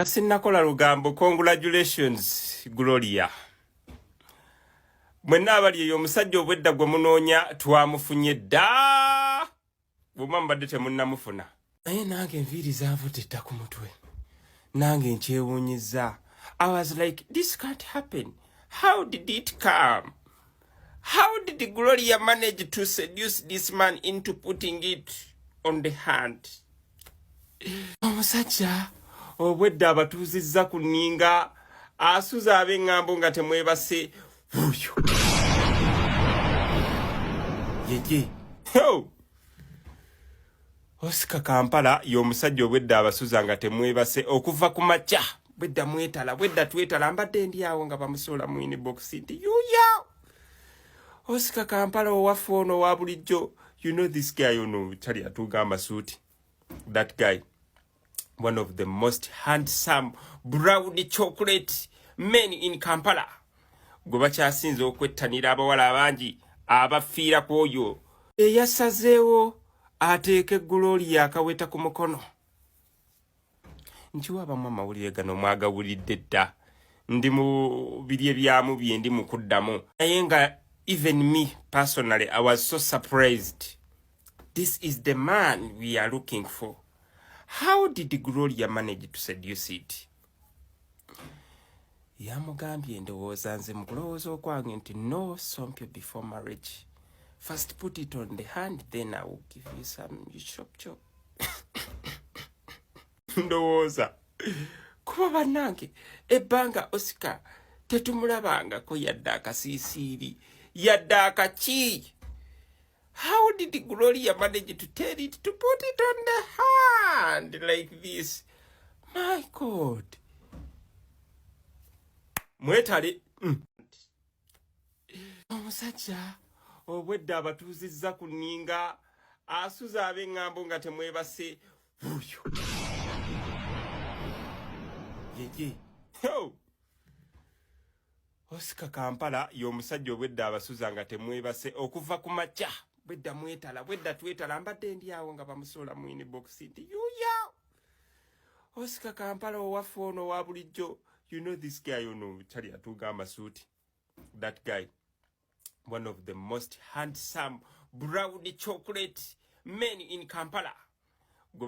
nga sinnakola lugambo. Congratulations Gloria. Mwenna abali eyo omusajja obwedda gwe munoonya twamufunye dda. Bw'oba mbadde temunnamufuna. Naye nange enviiri zanvudde ku mutwe. Nange nkyewuunyizza. I was like, this can't happen. How did it come? How did Gloria manage to seduce this man into putting it on the hand? Omusajja obwedda abatuuzizza ku nninga asuza ab'eŋŋambo nga temwebase wuuyo. Yeye. Oscar Kampala y'omusajja obwedda abasuza nga temwebase okuva ku makya. Bwedda mwetala, bwedda twetala mbadde ndi awo nga bamusola mu inbox nti yuya. Oscar Kampala owaffe ono wa bulijjo. You know this guy ono tali atuuga amasuuti. That guy. One of the most handsome brown chocolate men in Kampala. Gwe bakyasinze okwettanira abawala abangi abafiira ku oyo. Eyasazeewo ateeke Gloria akaweta ku mukono. Nkiwa abamu amawulire gano mwagawulidde dda. Ndi mu biri ebyamu bye ndi mu kuddamu. Naye nga even me personally I was so surprised. This is the man we are looking for. How did Gloria manage to seduce it? Yamugambye ndowooza nze mu kulowooza okwange nti no sompyo before marriage. First put it on the hand, then I will give you some chop. Ndowooza. Kuba bannange ebbanga Oscar tetumulabangako yadde akasiisiiri yadde akaki. How did Gloria manage to tell it to put it on the hand like this? My God. Mwetale. Omusajja obwedda abatuuzizza ku nninga asuza ab'eŋŋambo nga temwebase wuuyo. Yeye. Oscar Kampala y'omusajja obwedda abasuza nga temwebase okuva ku makya. Bwedda mwetala, bwedda twetala mbadde ndi awo nga bamusola mu inbox nti yuya. Oscar Kampala owaffe ono wa bulijjo. You know this guy ono tali atuuga amasuuti. That guy. One of the most handsome brown chocolate men in Kampala. Gwe